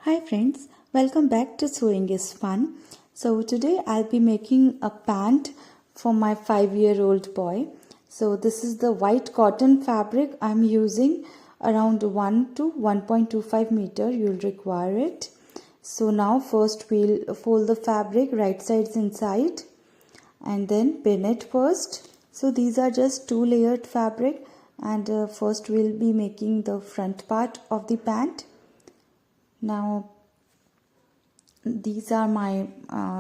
Hi friends, welcome back to Sewing is Fun. So today I'll be making a pant for my 5-year-old boy. So this is the white cotton fabric I'm using, around 1 to 1.25 meter you'll require it. So now first we'll fold the fabric right sides inside and then pin it first. So these are just 2-layered fabric, and first we'll be making the front part of the pant. Now these are my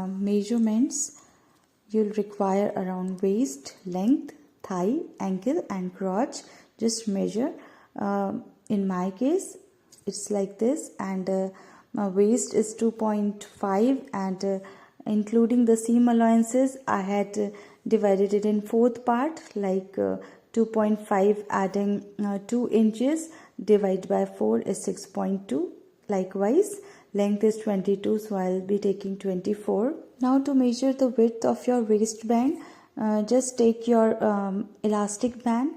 measurements. You'll require around waist, length, thigh, ankle and crotch. Just measure. In my case it's like this, and my waist is 2.5, and including the seam allowances I had divided it in fourth part, like 2.5 adding 2 inches divided by 4 is 6.2. Likewise, length is 22, so I'll be taking 24. Now to measure the width of your waistband, just take your elastic band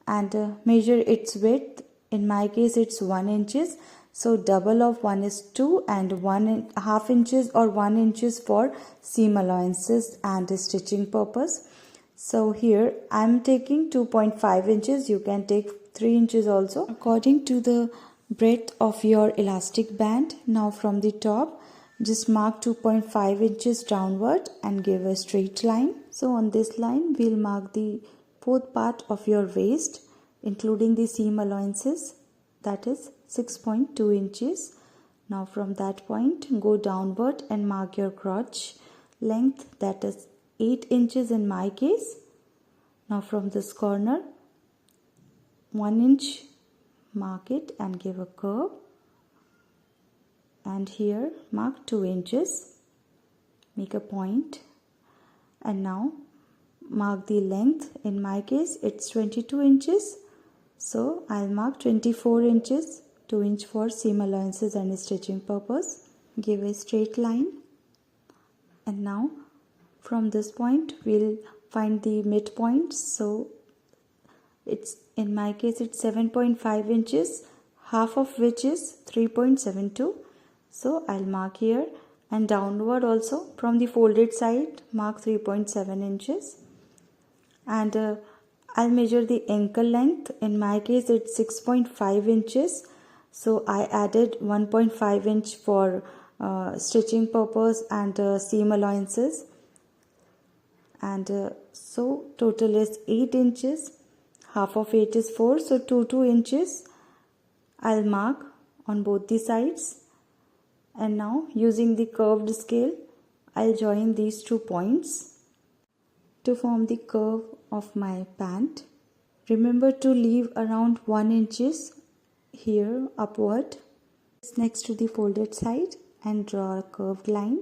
and measure its width. In my case it's 1 inches, so double of 1 is 2, and 1.5 inches or 1 inches for seam allowances and stitching purpose. So here I'm taking 2.5 inches. You can take 3 inches also according to the breadth of your elastic band. Now from the top, just mark 2.5 inches downward and give a straight line. So on this line we'll mark the fourth part of your waist, including the seam allowances, that is 6.2 inches. Now from that point go downward and mark your crotch length, that is 8 inches in my case. Now from this corner 1 inch, mark it and give a curve, and here mark 2 inches, make a point, and now mark the length. In my case it's 22 inches, so I'll mark 24 inches, 2 inch for seam allowances and stitching purpose. Give a straight line, and now from this point we'll find the midpoint. So it's, in my case it's 7.5 inches, half of which is 3.72. So I'll mark here, and downward also from the folded side mark 3.7 inches, and I'll measure the ankle length. In my case it's 6.5 inches, so I added 1.5 inch for stitching purpose and seam allowances, and so total is 8 inches. Half of 8 is 4, so 2 inches I'll mark on both the sides. And now using the curved scale I'll join these 2 points to form the curve of my pant. Remember to leave around 1 inches here upward next to the folded side and draw a curved line.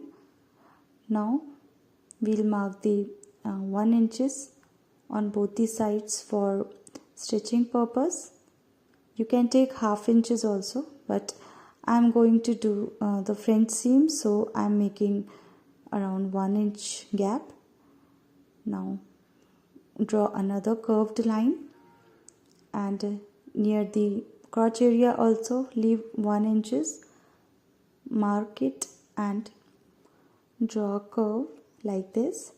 Now we'll mark the 1 inches on both the sides for stitching purpose. You can take half inches also, but I'm going to do the front seam, so I'm making around 1 inch gap. Now draw another curved line, and near the crotch area also leave 1 inches, mark it and draw a curve like this.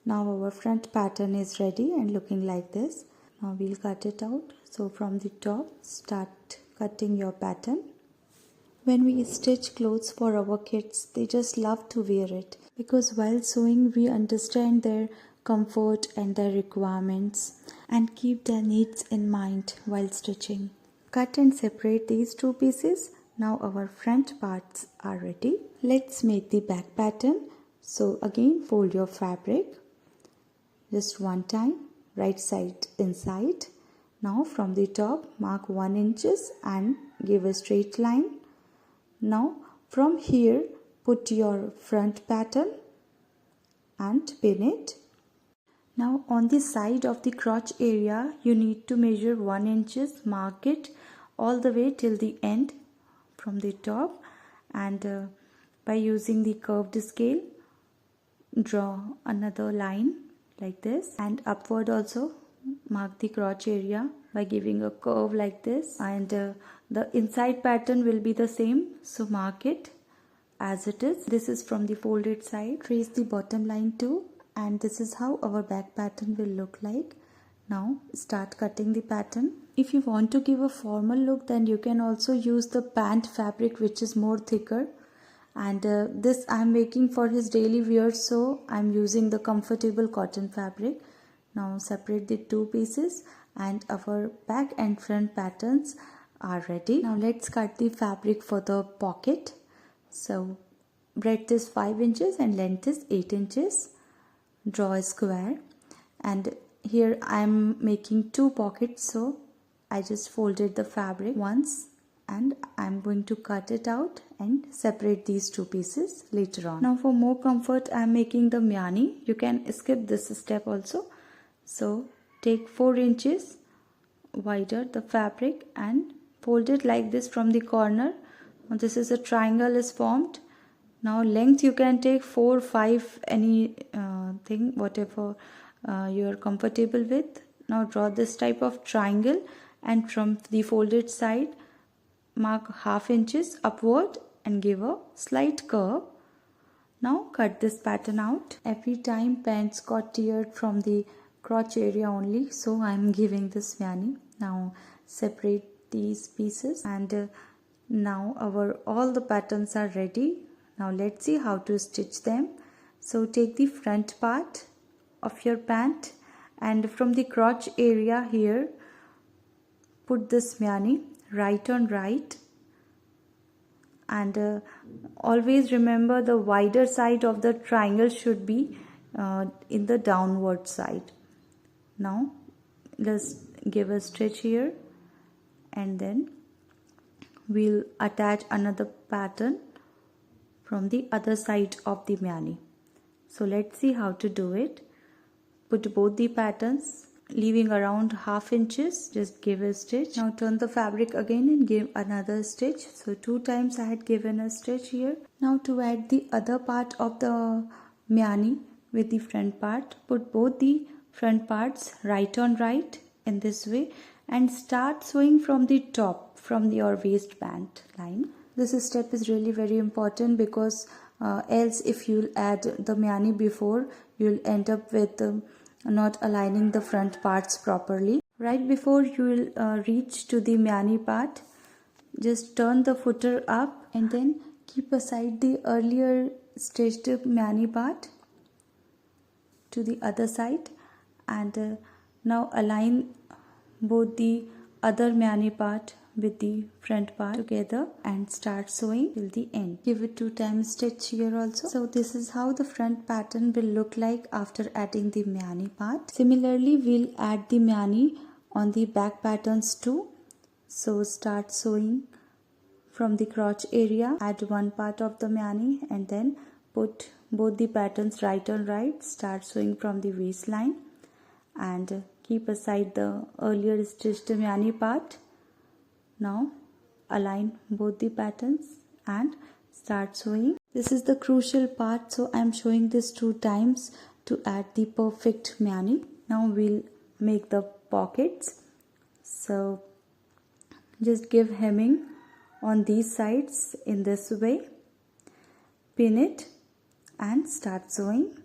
Now our front pattern is ready and looking like this. Now we'll cut it out. So from the top, start cutting your pattern. When we stitch clothes for our kids, they just love to wear it, because while sewing we understand their comfort and their requirements and keep their needs in mind while stitching. Cut and separate these 2 pieces. Now our front parts are ready. Let's make the back pattern. So again fold your fabric just one time, right side inside. Now from the top mark 1 inches and give a straight line. Now from here put your front pattern and pin it. Now on the side of the crotch area you need to measure 1 inches, mark it all the way till the end from the top, and by using the curved scale draw another line like this, and upward also mark the crotch area by giving a curve like this, and the inside pattern will be the same, so mark it as it is. This is from the folded side. Trace the bottom line too, and this is how our back pattern will look like. Now start cutting the pattern. If you want to give a formal look, then you can also use the pant fabric, which is more thicker, and this I am making for his daily wear, so I am using the comfortable cotton fabric. Now separate the two pieces, and our back and front patterns are ready. Now let's cut the fabric for the pocket. So breadth is 5 inches and length is 8 inches. Draw a square, and here I am making 2 pockets, so I just folded the fabric once and I am going to cut it out and separate these 2 pieces later on. Now for more comfort, I am making the myani. You can skip this step also. So take 4 inches wider the fabric and fold it like this from the corner. Now this is a triangle is formed. Now length you can take 4, 5, any thing, whatever you are comfortable with. Now draw this type of triangle, and from the folded side mark ½ inches upward and give a slight curve. Now cut this pattern out. Every time pants got teared from the crotch area only, so I am giving this myani. Now separate these pieces, and now all the patterns are ready. Now let's see how to stitch them. So take the front part of your pant, and from the crotch area here put this myani right on right, and always remember the wider side of the triangle should be in the downward side. Now let's give a stitch here, and then we'll attach another pattern from the other side of the myani. So let's see how to do it. Put both the patterns, leaving around ½ inches, just give a stitch. Now turn the fabric again and give another stitch. So 2 times I had given a stitch here. Now to add the other part of the myani with the front part, put both the front parts right on right in this way, and start sewing from the top, from your waistband line. This step is really very important, because else if you add the myani before, you'll end up with not aligning the front parts properly. Right before you will reach to the myani part, just turn the footer up and then keep aside the earlier stitched myani part to the other side, and now align both the other myani part with the front part together and start sewing till the end. Give it 2 times stitch here also. So this is how the front pattern will look like after adding the myani part. Similarly, we'll add the myani on the back patterns too. So start sewing from the crotch area, add one part of the myani, and then put both the patterns right on right. Start sewing from the waistline and keep aside the earlier stitched myani part. Now align both the patterns and start sewing. This is the crucial part, so I am showing this 2 times to add the perfect myani. Now we'll make the pockets. So just give hemming on these sides in this way, pin it and start sewing.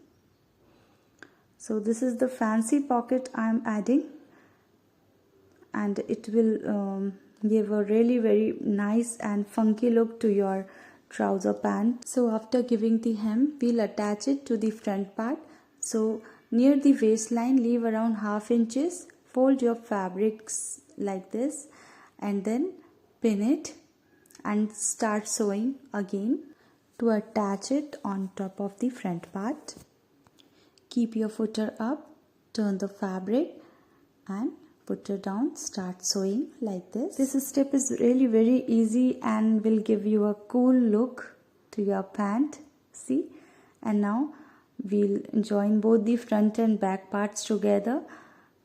So this is the fancy pocket I am adding, and it will give a really very nice and funky look to your trouser pant. So after giving the hem, we'll attach it to the front part. So near the waistline, leave around ½ inches, fold your fabrics like this, and then pin it and start sewing again to attach it on top of the front part. Keep your footer up, turn the fabric and put it down, start sewing like this. This step is really very easy and will give you a cool look to your pant. See? And now we'll join both the front and back parts together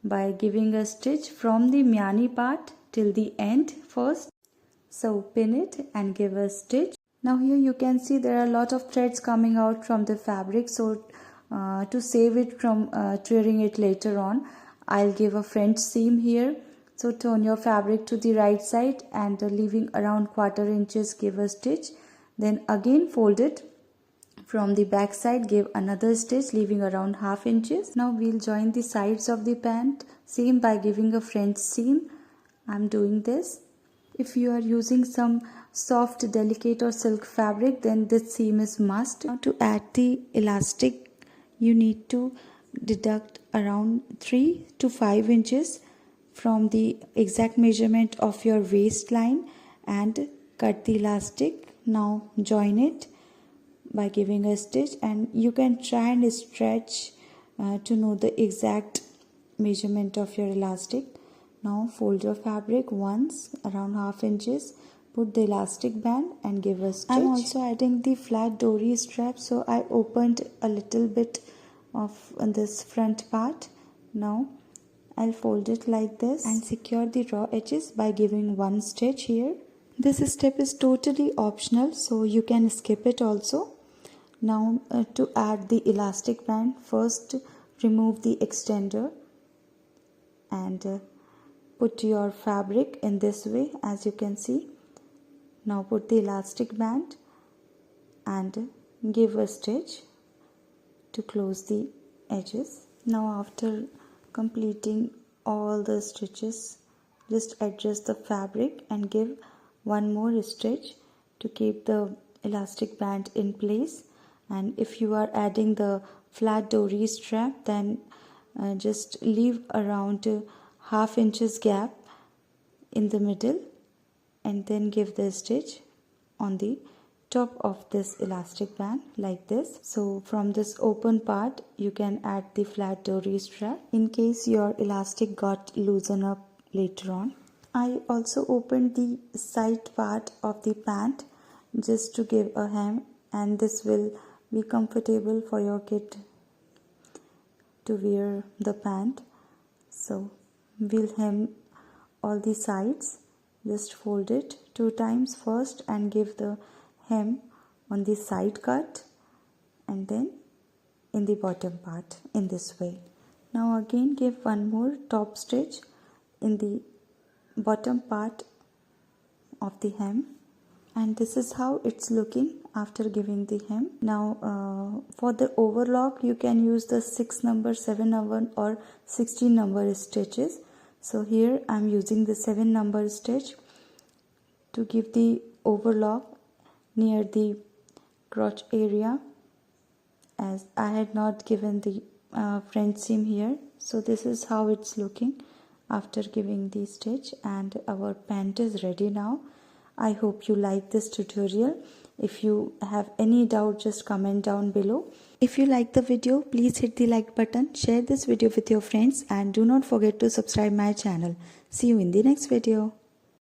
by giving a stitch from the myani part till the end first. So pin it and give a stitch. Now here you can see there are a lot of threads coming out from the fabric. So to save it from tearing it later on, I'll give a French seam here. So turn your fabric to the right side and leaving around 1/4 inches give a stitch. Then again fold it from the back side, give another stitch leaving around 1/2 inches. Now we'll join the sides of the pant, same by giving a French seam. I'm doing this. If you are using some soft, delicate or silk fabric, then this seam is must. Now to add the elastic, you need to deduct around 3 to 5 inches from the exact measurement of your waistline and cut the elastic. Now join it by giving a stitch, and you can try and stretch to know the exact measurement of your elastic. Now fold your fabric once around 1/2 inches, put the elastic band and give a stitch. I'm also adding the flat dory strap, so I opened a little bit of this front part. Now I'll fold it like this and secure the raw edges by giving one stitch here. This step is totally optional, so you can skip it also. Now to add the elastic band, first remove the extender and put your fabric in this way, as you can see. Now put the elastic band and give a stitch to close the edges. Now after completing all the stitches, just adjust the fabric and give one more stitch to keep the elastic band in place. And if you are adding the flat dory strap, then just leave around 1/2 inches gap in the middle and then give the stitch on the top of this elastic band like this. So from this open part you can add the flat dory strap in case your elastic got loosened up later on. I also opened the side part of the pant just to give a hem, and this will be comfortable for your kid to wear the pant. So we'll hem all the sides. Just fold it 2 times first and give the hem on the side cut and then in the bottom part in this way. Now again give one more top stitch in the bottom part of the hem, and this is how it's looking after giving the hem. Now for the overlock you can use the 6 number, 7 number or 16 number stitches. So here I'm using the 7 number stitch to give the overlock near the crotch area, as I had not given the French seam here. So this is how it's looking after giving the stitch, and our pant is ready now. I hope you like this tutorial. If you have any doubt, just comment down below. If you like the video, please hit the like button, share this video with your friends, and do not forget to subscribe my channel. See you in the next video.